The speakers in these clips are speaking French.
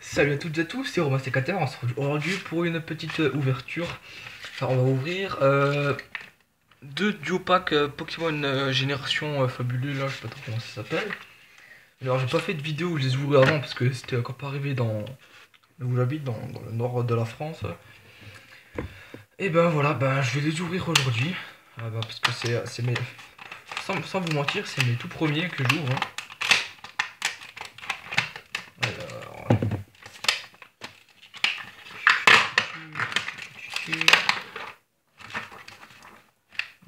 Salut à toutes et à tous, c'est Romain Sécater. On se retrouve aujourd'hui pour une petite ouverture. Enfin, on va ouvrir deux duo packs Pokémon Génération Fabuleux, là je sais pas trop comment ça s'appelle. Alors j'ai pas fait de vidéo où je les ouvrais avant parce que c'était encore pas arrivé dans là où j'habite, dans le nord de la France. Et ben voilà, ben je vais les ouvrir aujourd'hui. Parce que c'est mes. Sans vous mentir, c'est mes tout premiers que j'ouvre, hein. Alors.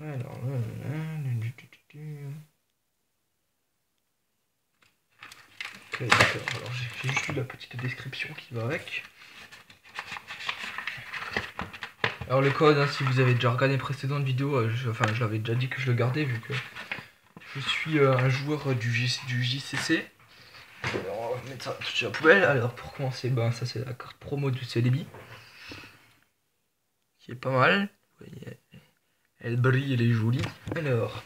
Alors. Ok, d'accord. Alors j'ai juste lu la petite description qui va avec. Alors le code, hein, si vous avez déjà regardé les précédentes vidéos, je l'avais déjà dit que je le gardais vu que je suis un joueur du JCC. Alors on va mettre ça tout de suite à la poubelle. Alors pour commencer, ben, ça c'est la carte promo du Celebi. Qui est pas mal. Vous voyez, elle brille, elle est jolie. Alors.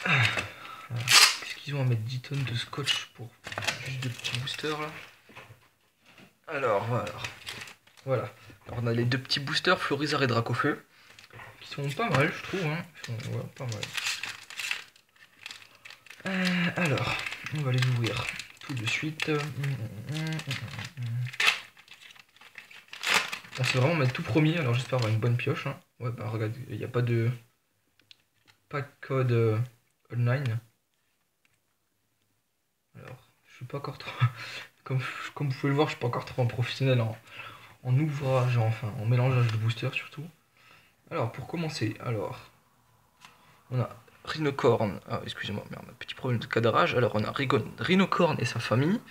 Qu'est-ce qu'ils ont à mettre 10 tonnes de scotch pour juste de petits boosters là. Alors voilà. Voilà. Alors on a les deux petits boosters Florizarre et Dracofeu. Qui sont pas mal je trouve, hein. Ils sont, ouais, pas mal. Alors, on va les ouvrir tout de suite. Ah, c'est vraiment mes tout premiers, alors j'espère avoir une bonne pioche, hein. Ouais bah regarde, il n'y a pas de code online. Alors, je suis pas encore trop. Comme vous pouvez le voir, je suis pas encore trop un professionnel en ouvrage, enfin en mélangeage de boosters surtout. Alors pour commencer, alors on a Rhinocorn. Ah excusez-moi, merde, petit problème de cadrage. Alors on a Rhinocorn et sa famille.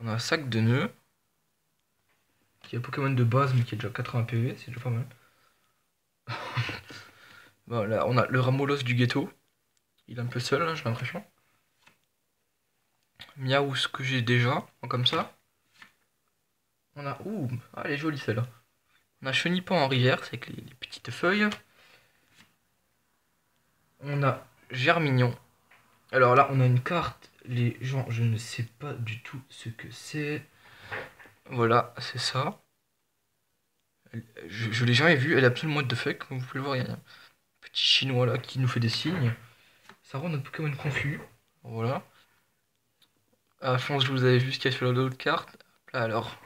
On a un sac de nœuds. Qui est un Pokémon de base mais qui est déjà 80 PV, c'est déjà pas mal. Voilà, on a le Ramolos du ghetto. Il est un peu seul, hein, j'ai l'impression. Miaous que j'ai déjà, comme ça. On a. Ouh, ah, elle est jolie celle-là. On a Chenipan en reverse avec les petites feuilles. On a Germignon. Alors là, on a une carte. Les gens, je ne sais pas du tout ce que c'est. Voilà, c'est ça. Je l'ai jamais vu, elle est absolument de fuck. Comme vous pouvez le voir, il y a un petit chinois là qui nous fait des signes. Ça rend notre Pokémon confus. Voilà. Ah, je pense que vous avez vu ce qu'il y a sur l'autre carte. Là alors.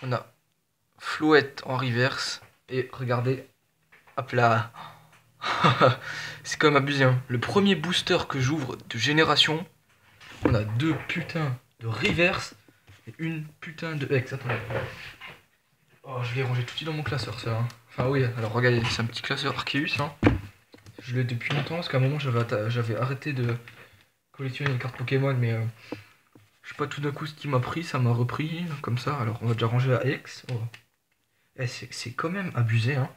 On a Flouette en reverse. Et regardez. Hop là. C'est quand même abusé, hein. Le premier booster que j'ouvre de génération. On a deux putains de reverse. Et une putain de X. Attendez. Oh, je l'ai rangé tout de suite dans mon classeur, ça, hein. Enfin oui, alors regardez, c'est un petit classeur Arceus, hein. Je l'ai depuis longtemps, parce qu'à un moment j'avais arrêté de collectionner les cartes Pokémon, mais je sais pas tout d'un coup ce qui m'a pris, ça m'a repris, comme ça. Alors on va déjà ranger la X. Oh. Eh, c'est quand même abusé, hein.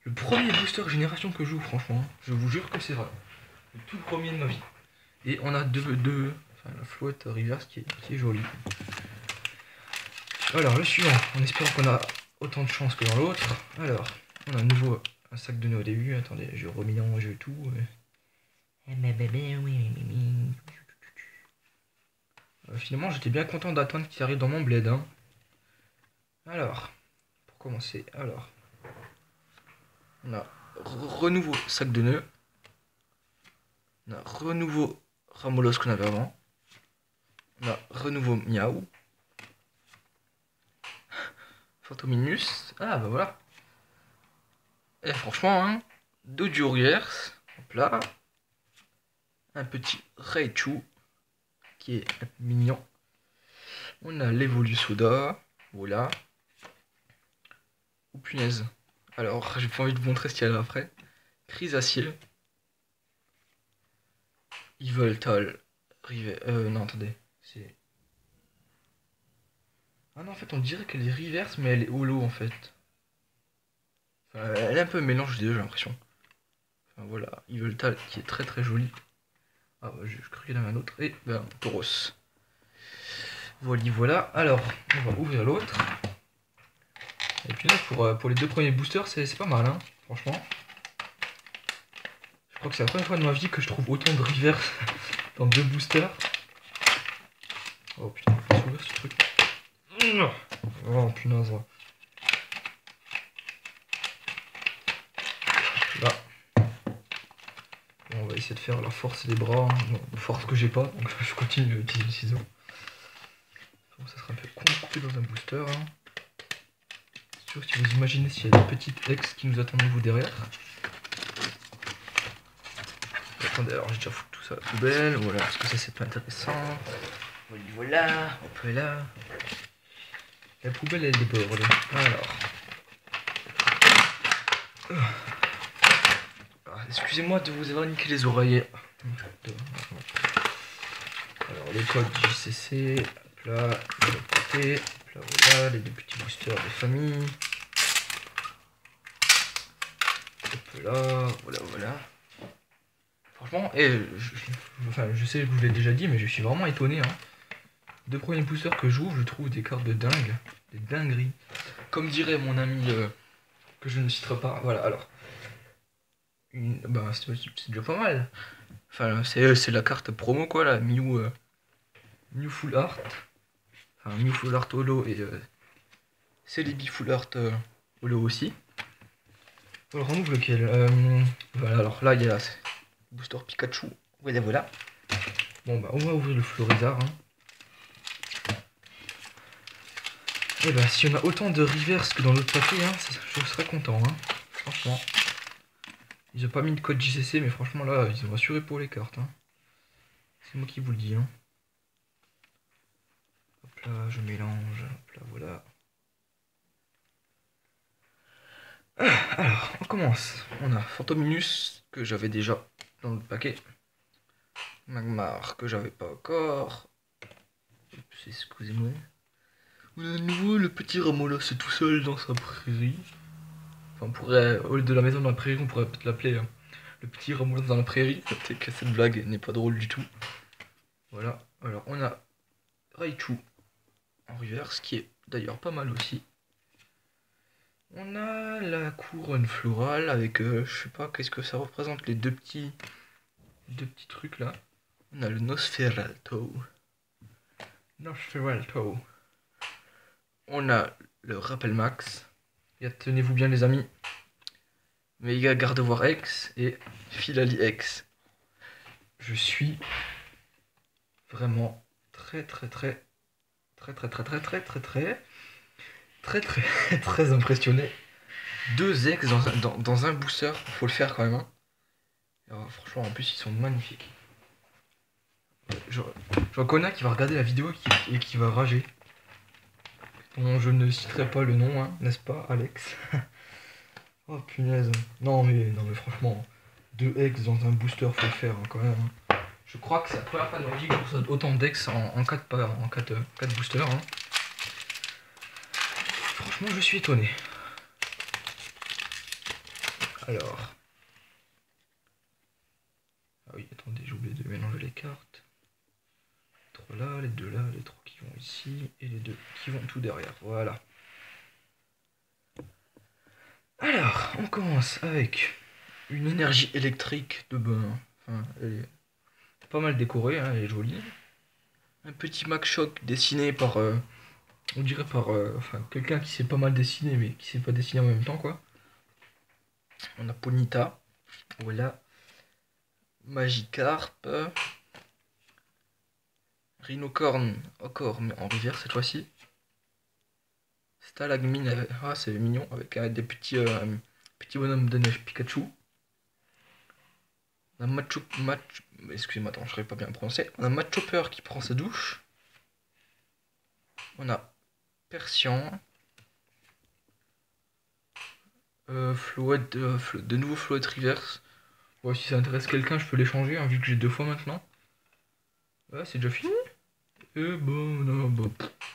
Le premier booster génération que je joue, franchement, hein. Je vous jure que c'est vrai. Le tout premier de ma vie. Et on a enfin la Flouette reverse qui est jolie. Alors le suivant, on espère qu'on a autant de chance que dans l'autre. Alors, on a à nouveau un sac de nœuds au début. Attendez, je remélange tout. Finalement, j'étais bien content d'attendre qu'il arrive dans mon bled, hein. Alors, pour commencer, alors, on a renouveau sac de nœuds. On a renouveau Ramolos qu'on avait avant. On a renouveau Miaou. Phantominus. Ah bah voilà. Et franchement, hein, deux Duriers. Hop là. Un petit Raichu qui est mignon. On a l'Evolusoda. Voilà. Oh punaise. Alors, j'ai pas envie de vous montrer ce qu'il y a là après. Chrysaciel. Yveltal. Non, attendez. C'est. Ah non, en fait, on dirait qu'elle est reverse, mais elle est holo en fait. Enfin, elle est un peu mélange des deux, j'ai l'impression. Enfin, voilà. Yveltal qui est très très joli. Ah, bah, je crois qu'il y en avait un autre. Et ben, Tauros. Voilà. Alors, on va ouvrir l'autre. Et puis là, pour les deux premiers boosters, c'est pas mal, hein, franchement. Je crois que c'est la première fois de ma vie que je trouve autant de reverse dans 2 boosters. Oh putain, il faut s'ouvrir ce truc. Oh punaise. Là. Bon, on va essayer de faire la force des bras. Non, force que j'ai pas, donc je continue d'utiliser le ciseau. Bon, ça sera un peu coupé dans un booster. Hein. C'est sûr, si vous imaginez s'il y a des petites ex qui nous attendent vous derrière. Attendez, alors j'ai déjà foutu tout ça à la poubelle, voilà, parce que ça c'est pas intéressant. Voilà, hop là. La poubelle elle déborde. Alors. Excusez-moi de vous avoir niqué les oreilles. Alors le code JCC, hop là, de l'autre côté, hop là, voilà, les 2 petits boosters de famille. Hop là, voilà. Franchement, je sais que je vous l'ai déjà dit, mais je suis vraiment étonné. Hein. 2 premiers boosters que j'ouvre, je trouve des cartes de dingue, des dingueries. Comme dirait mon ami que je ne citerai pas. Voilà, alors. Bah, c'est déjà pas mal. Enfin, c'est la carte promo quoi, la Mew Full Art. Enfin, Mew Full Art Holo et Celebi Full Art Holo aussi. Alors, on ouvre lequel voilà, alors là, il y a Booster Pikachu. Voilà. Bon, bah, on va ouvrir le Florizard. Hein. Et bah, si on a autant de reverse que dans l'autre papier, hein, je serais content. Hein. Franchement. Ils ont pas mis de code JCC, mais franchement, là, ils ont assuré pour les cartes. Hein. C'est moi qui vous le dis. Hein. Hop là, je mélange. Hop là, voilà. Alors, on commence. On a Fantominus, que j'avais déjà dans le paquet. Magmar, que j'avais pas encore. Excusez-moi. On a à nouveau le petit Ramola, c'est tout seul dans sa prairie. Enfin, on pourrait, au lieu de la maison dans la prairie, on pourrait peut-être l'appeler le petit Ramola dans la prairie. Peut-être que cette blague n'est pas drôle du tout. Voilà. Alors, on a Raichu en reverse, qui est d'ailleurs pas mal aussi. On a la couronne florale avec, je sais pas, qu'est-ce que ça représente, les deux petits trucs là. On a le Nosferatu. On a le Rappel Max. Et tenez-vous bien les amis. Mega Gardevoir X et Filali X. Je suis vraiment très impressionné. 2 X dans un booster, faut le faire quand même. Hein. Alors, franchement, en plus, ils sont magnifiques. J'en connais qui va regarder la vidéo et qui va rager. Bon, je ne citerai pas le nom, hein, n'est-ce pas, Alex? Oh punaise. Non mais franchement, 2 X dans un booster, faut le faire hein, quand même. Hein. Je crois que c'est la première fois de ma vie que je reçois autant d'X en 4 boosters. Hein. Franchement, je suis étonné. Alors. Ah oui, attendez, j'ai oublié de mélanger les cartes. Les 3 là, les 2 là, les 3 qui vont ici, et les 2 qui vont tout derrière. Voilà. Alors, on commence avec une énergie électrique de bain. Enfin, elle est pas mal décorée, hein, elle est jolie. Un petit Max Shock dessiné par, on dirait par enfin, quelqu'un qui sait pas mal dessiner, mais qui sait pas dessiner en même temps, quoi. On a Ponyta, voilà. Magikarp. Rhinocorn, encore, mais en rivière cette fois-ci. Stalagmine, ah c'est mignon, avec des petits bonhommes de neige Pikachu. On a excusez-moi, attends, je n'arrive pas bien à prononcer. On a Machopper qui prend sa douche. On a Persian. De nouveau Floette Reverse. Ouais, si ça intéresse quelqu'un, je peux l'échanger, hein, vu que j'ai 2 fois maintenant. Ouais, c'est déjà fini. Et bon, non, bah,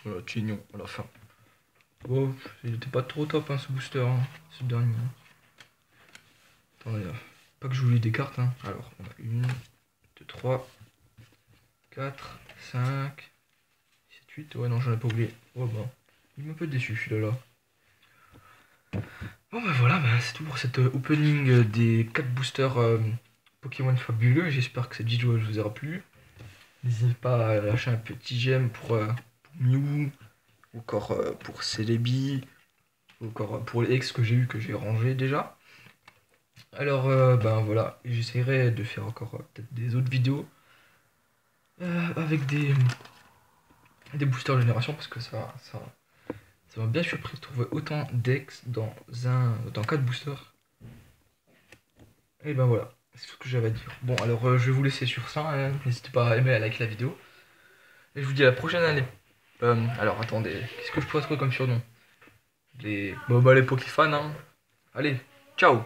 voilà, Tignon à la fin. Bon, il était pas trop top, hein, ce booster, hein, ce dernier. Hein. Attendez, pas que je vous lis des cartes, hein. Alors, on a 1, 2, 3, 4, 5, 7, 8. Ouais, non, j'en ai pas oublié. Oh, bah, il m'a un peu déçu, celui-là. Bon, bah voilà, bah, c'est tout pour cette opening des 4 boosters Pokémon fabuleux. J'espère que cette vidéo vous aura plu. N'hésitez pas à lâcher un petit j'aime pour Mew, ou encore pour Celebi, ou encore pour les ex que j'ai eu, que j'ai rangé déjà. Alors, ben voilà, j'essaierai de faire encore peut-être des autres vidéos avec des boosters génération parce que ça m'a bien surpris de trouver autant d'ex dans 4 boosters. Et ben voilà, c'est tout ce que j'avais à dire. Bon, alors je vais vous laisser sur ça, hein. N'hésitez pas à aimer et à liker la vidéo. Et je vous dis à la prochaine année. Alors attendez, qu'est-ce que je pourrais trouver comme surnom? Les Pokéfans, hein. Allez, ciao!